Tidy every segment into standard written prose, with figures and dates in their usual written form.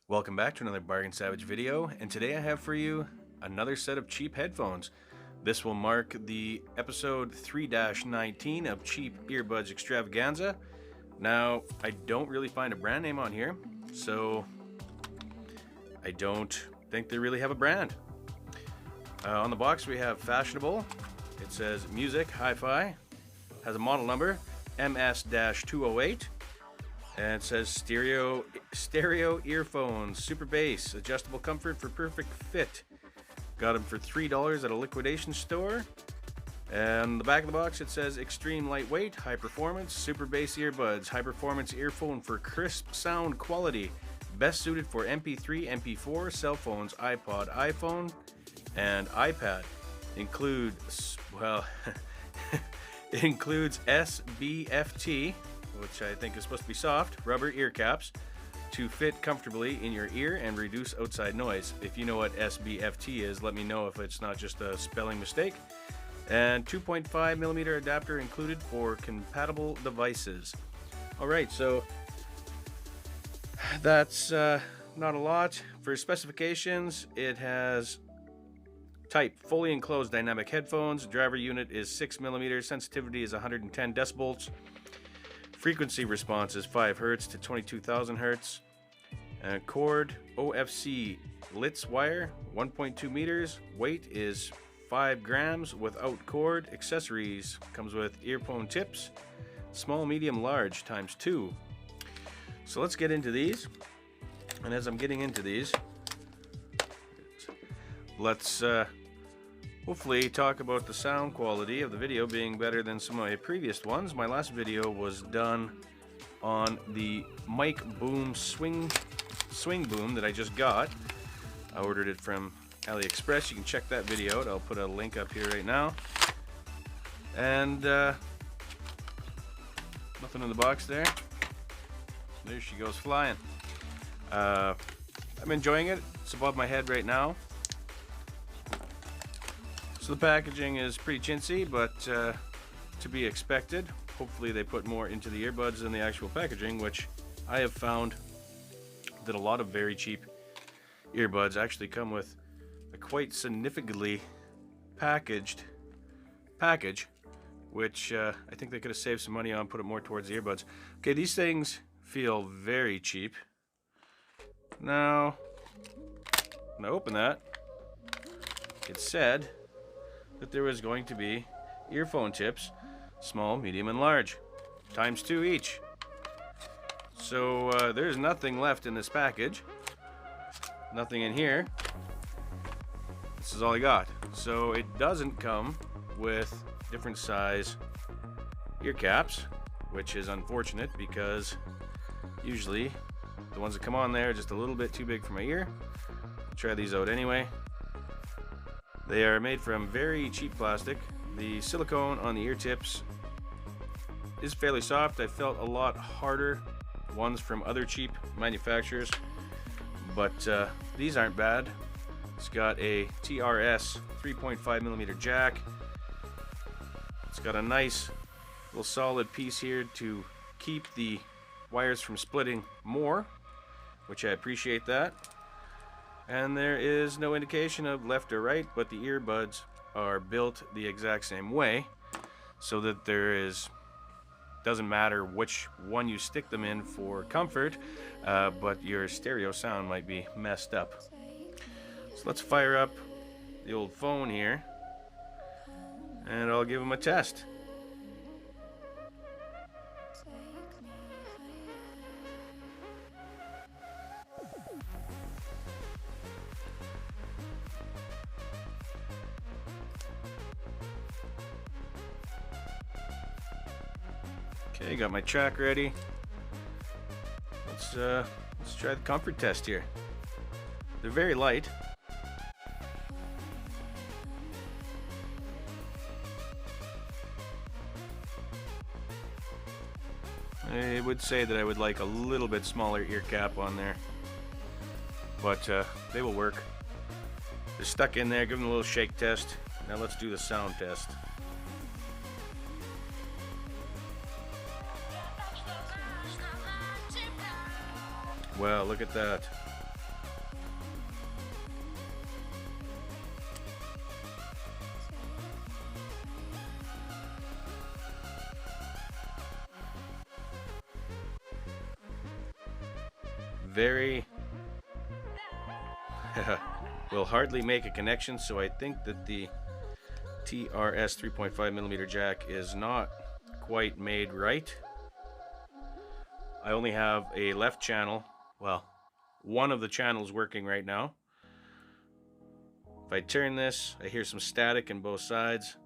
Welcome back to another Bargain Savage video, and today I have for you another set of cheap headphones. This will mark the episode 3-19 of Cheap Earbuds Extravaganza. Now, I don't really find a brand name on here, so I don't think they really have a brand. On the box we have Fashionable. It says Music Hi-Fi, has a model number MS-208. And it says stereo earphones, super bass, adjustable comfort for perfect fit. Got them for $3 at a liquidation store. And the back of the box it says extreme lightweight, high performance, super bass earbuds, high performance earphone for crisp sound quality. Best suited for MP3, MP4, cell phones, iPod, iPhone, and iPad. Includes SBFT, which I think is supposed to be soft, rubber ear caps to fit comfortably in your ear and reduce outside noise. If you know what SBFT is, let me know if it's not just a spelling mistake. And 2.5mm adapter included for compatible devices. Alright, so that's not a lot. For specifications, it has type fully enclosed dynamic headphones. Driver unit is 6mm, sensitivity is 110 decibels. Frequency response is 5 Hz to 22,000 Hz. Cord OFC Litz wire, 1.2 meters. Weight is 5 grams without cord. Accessories comes with earphone tips, small, medium, large times 2. So let's get into these. And as I'm getting into these, let's hopefully talk about the sound quality of the video being better than some of my previous ones. My last video was done on the mic boom swing boom that I just got. I ordered it from AliExpress. You can check that video out. I'll put a link up here right now. And nothing in the box there. There she goes flying. I'm enjoying it. It's above my head right now. So the packaging is pretty chintzy, but to be expected. Hopefully they put more into the earbuds than the actual packaging, which I have found that a lot of very cheap earbuds actually come with a quite significantly packaged package, which I think they could have saved some money on, put it more towards the earbuds. Okay, these things feel very cheap. Now, when I open that, it said that there was going to be earphone tips, small, medium, and large, times 2 each. So there's nothing left in this package, nothing in here. This is all I got. So it doesn't come with different size ear caps, which is unfortunate because usually the ones that come on there are just a little bit too big for my ear. I'll try these out anyway. They are made from very cheap plastic. The silicone on the ear tips is fairly soft. I felt a lot harder ones from other cheap manufacturers, but these aren't bad. It's got a TRS 3.5mm jack. It's got a nice little solid piece here to keep the wires from splitting more, which I appreciate that. And there is no indication of left or right, but the earbuds are built the exact same way, so that doesn't matter which one you stick them in for comfort, but your stereo sound might be messed up. So let's fire up the old phone here, and I'll give them a test. Okay, got my track ready. Let's try the comfort test here. They're very light. I would say that I would like a little bit smaller ear cap on there, but they will work. They're stuck in there. Give them a little shake test. Now let's do the sound test. Well, look at that. very will hardly make a connection, so I think that the TRS 3.5mm jack is not quite made right. I only have a left channel, well, one of the channels working right now. If I turn this, I hear some static in both sides.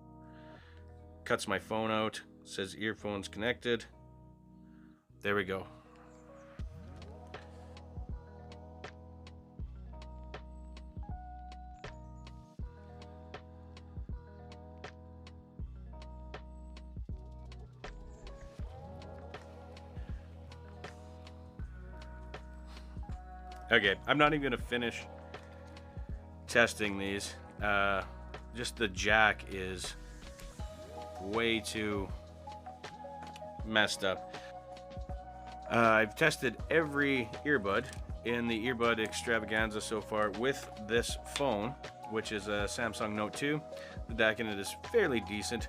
Cuts my phone out, says earphones connected. There we go. Okay, I'm not even gonna finish testing these. Just the jack is way too messed up. I've tested every earbud in the Earbud Extravaganza so far with this phone, which is a Samsung Note 2. The DAC in it is fairly decent,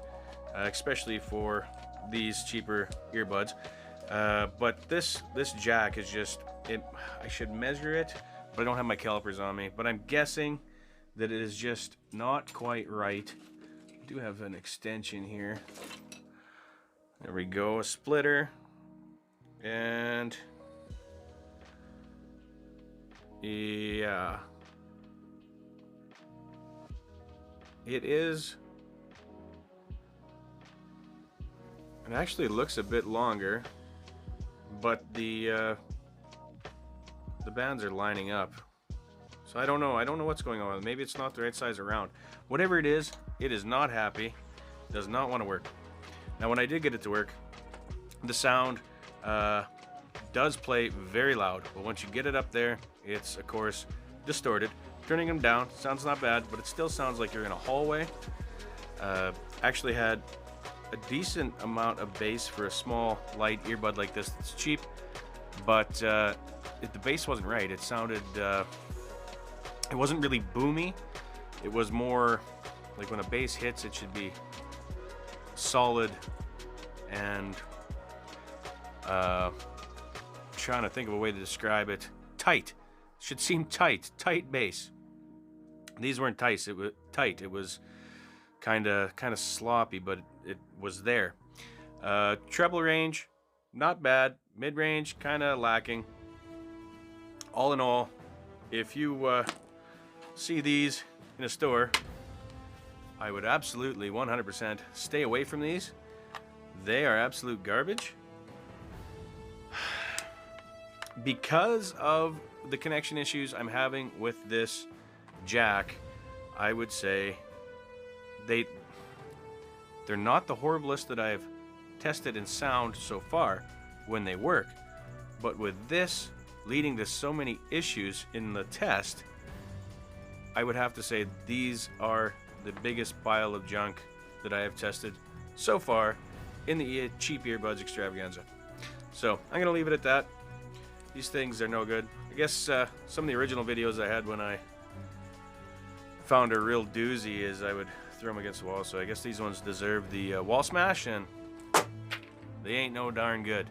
especially for these cheaper earbuds. But this jack is just, I should measure it, but I don't have my calipers on me. But I'm guessing that it is just not quite right. I do have an extension here. There we go, a splitter. And yeah, it is. It actually looks a bit longer, but the bands are lining up. So I don't know. I don't know what's going on. Maybe it's not the right size around. Whatever it is not happy. Does not want to work. Now, when I did get it to work, the sound does play very loud. But once you get it up there, it's, of course, distorted. Turning them down sounds not bad, but it still sounds like you're in a hallway. Actually had a decent amount of bass for a small, light earbud like this. It's cheap, but the bass wasn't right. It sounded... it wasn't really boomy. It was more like when a bass hits, it should be solid and trying to think of a way to describe it. Tight. Should seem tight. Tight bass. These weren't tight. It was tight. It was kind of sloppy, but it was there. Treble range, not bad. Mid range, kind of lacking. All in all, if you see these in a store, I would absolutely 100% stay away from these. They are absolute garbage. Because of the connection issues I'm having with this jack, I would say they're not the horriblest that I've tested in sound so far when they work. But with this leading to so many issues in the test, I would have to say these are the biggest pile of junk that I have tested so far in the cheap earbuds extravaganza. So I'm gonna leave it at that. These things are no good. I guess some of the original videos I had when I found a real doozy is I would throw them against the wall. So I guess these ones deserve the wall smash, and they ain't no darn good.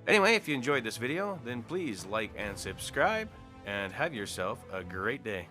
Anyway, if you enjoyed this video, then please like and subscribe, and have yourself a great day.